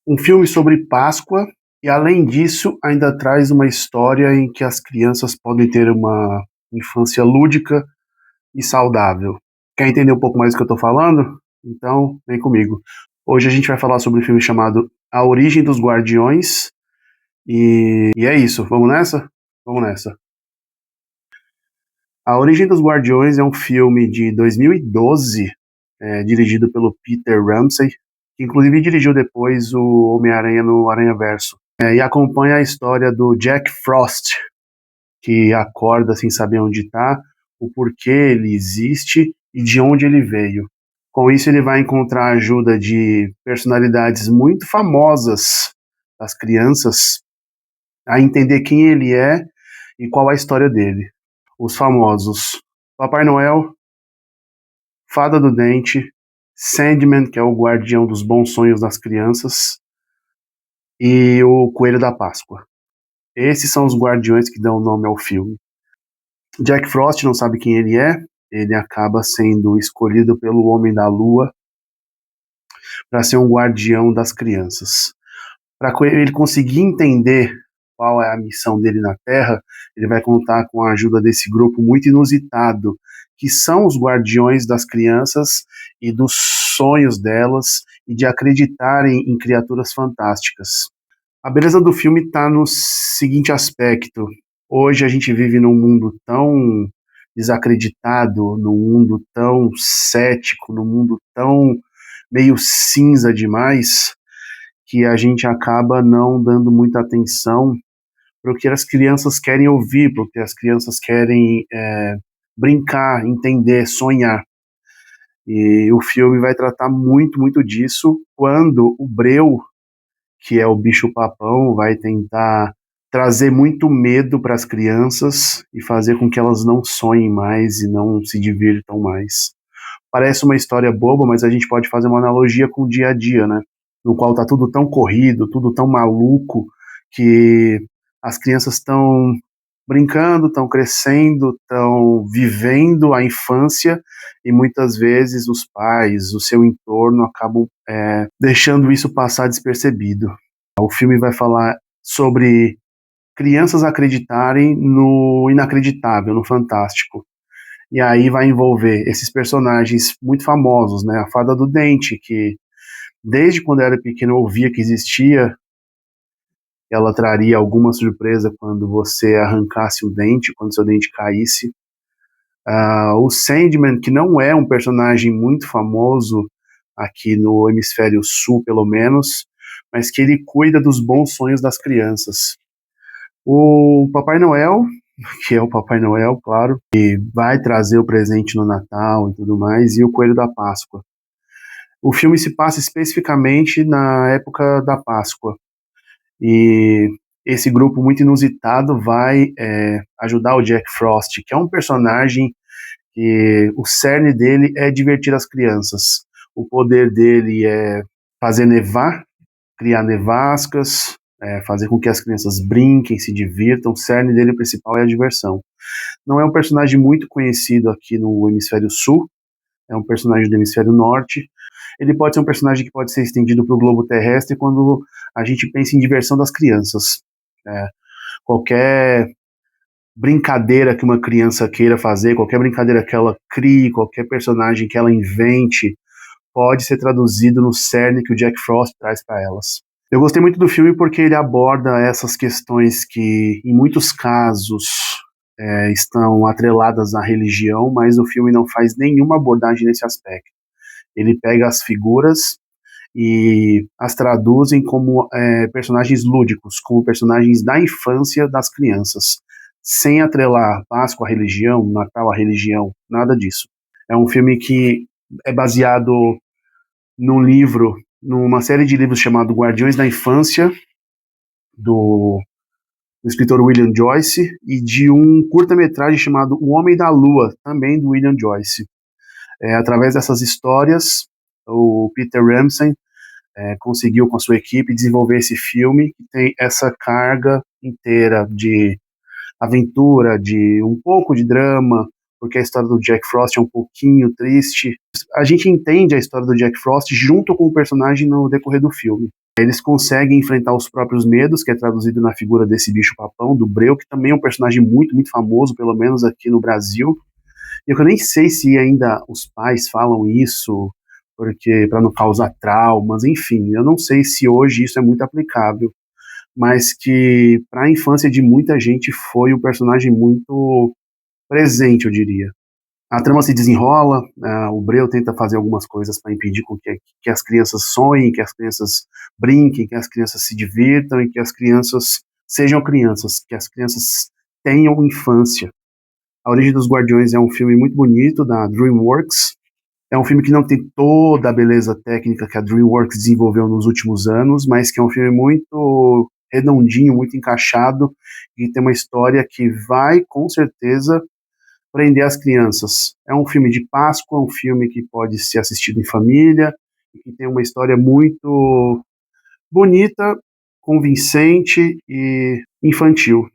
Um filme sobre Páscoa e, além disso, ainda traz uma história em que as crianças podem ter uma infância lúdica e saudável. Quer entender um pouco mais do que eu estou falando? Então, vem comigo. Hoje a gente vai falar sobre um filme chamado A Origem dos Guardiões e é isso. Vamos nessa? Vamos nessa. A Origem dos Guardiões é um filme de 2012, dirigido pelo Peter Ramsey, que inclusive dirigiu depois o Homem-Aranha no Aranhaverso. E acompanha a história do Jack Frost, que acorda sem saber onde está, o porquê ele existe e de onde ele veio. Com isso, ele vai encontrar a ajuda de personalidades muito famosas das crianças a entender quem ele é e qual a história dele. Os famosos Papai Noel, Fada do Dente, Sandman, que é o guardião dos bons sonhos das crianças, e o Coelho da Páscoa. Esses são os guardiões que dão nome ao filme. Jack Frost não sabe quem ele acaba sendo escolhido pelo Homem da Lua para ser um guardião das crianças. Para ele conseguir entender qual é a missão dele na Terra, ele vai contar com a ajuda desse grupo muito inusitado, que são os guardiões das crianças e dos sonhos delas e de acreditarem em criaturas fantásticas. A beleza do filme está no seguinte aspecto: hoje a gente vive num mundo tão desacreditado, num mundo tão cético, num mundo tão meio cinza demais, que a gente acaba não dando muita atenção para o que as crianças querem ouvir, para o que as crianças querem brincar, entender, sonhar. E o filme vai tratar muito, muito disso quando o Breu, que é o bicho-papão, vai tentar trazer muito medo para as crianças e fazer com que elas não sonhem mais e não se divirtam mais. Parece uma história boba, mas a gente pode fazer uma analogia com o dia a dia, né? No qual tá tudo tão corrido, tudo tão maluco, que as crianças estão brincando, estão crescendo, estão vivendo a infância e muitas vezes os pais, o seu entorno acabam deixando isso passar despercebido. O filme vai falar sobre crianças acreditarem no inacreditável, no fantástico. E aí vai envolver esses personagens muito famosos, né? A Fada do Dente, que desde quando eu era pequeno eu ouvia que existia, ela traria alguma surpresa quando você arrancasse o dente, quando seu dente caísse. O Sandman, que não é um personagem muito famoso aqui no hemisfério sul, pelo menos, mas que ele cuida dos bons sonhos das crianças. O Papai Noel, que é o Papai Noel, claro, que vai trazer o presente no Natal e tudo mais, e o Coelho da Páscoa. O filme se passa especificamente na época da Páscoa, e esse grupo muito inusitado vai ajudar o Jack Frost, que é um personagem que o cerne dele é divertir as crianças. O poder dele é fazer nevar, criar nevascas, fazer com que as crianças brinquem, se divirtam. O cerne dele principal é a diversão. Não é um personagem muito conhecido aqui no hemisfério sul, é um personagem do hemisfério norte. Ele pode ser um personagem que pode ser estendido para o globo terrestre quando a gente pensa em diversão das crianças. Qualquer brincadeira que uma criança queira fazer, qualquer brincadeira que ela crie, qualquer personagem que ela invente, pode ser traduzido no cerne que o Jack Frost traz para elas. Eu gostei muito do filme porque ele aborda essas questões que, em muitos casos, estão atreladas à religião, mas o filme não faz nenhuma abordagem nesse aspecto. Ele pega as figuras e as traduzem como personagens lúdicos, como personagens da infância das crianças, sem atrelar Páscoa à religião, Natal à religião, nada disso. É um filme que é baseado num livro, numa série de livros chamado Guardiões da Infância, do escritor William Joyce, e de um curta-metragem chamado O Homem da Lua, também do William Joyce. Através dessas histórias, o Peter Ramsey conseguiu com a sua equipe desenvolver esse filme que tem essa carga inteira de aventura, de um pouco de drama, porque a história do Jack Frost é um pouquinho triste. A gente entende a história do Jack Frost junto com o personagem no decorrer do filme. Eles conseguem enfrentar os próprios medos, que é traduzido na figura desse bicho-papão, do Breu, que também é um personagem muito, muito famoso, pelo menos aqui no Brasil. E eu nem sei se ainda os pais falam isso, porque para não causar traumas, enfim, eu não sei se hoje isso é muito aplicável, mas que para a infância de muita gente foi um personagem muito presente, eu diria. A trama se desenrola, o Breu tenta fazer algumas coisas para impedir que as crianças sonhem, que as crianças brinquem, que as crianças se divirtam e que as crianças sejam crianças, que as crianças tenham infância. A Origem dos Guardiões é um filme muito bonito, da DreamWorks. É um filme que não tem toda a beleza técnica que a DreamWorks desenvolveu nos últimos anos, mas que é um filme muito redondinho, muito encaixado e tem uma história que vai, com certeza, prender as crianças. É um filme de Páscoa, um filme que pode ser assistido em família, e que tem uma história muito bonita, convincente e infantil,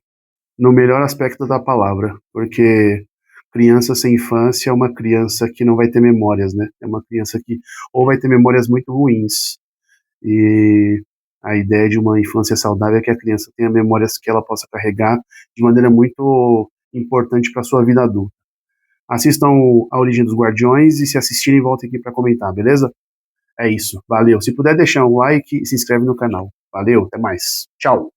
no melhor aspecto da palavra, porque criança sem infância é uma criança que não vai ter memórias, né? É uma criança que ou vai ter memórias muito ruins. E a ideia de uma infância saudável é que a criança tenha memórias que ela possa carregar de maneira muito importante para a sua vida adulta. Assistam A Origem dos Guardiões e se assistirem, voltem aqui para comentar, beleza? É isso, valeu. Se puder deixar um like e se inscreve no canal. Valeu, até mais. Tchau.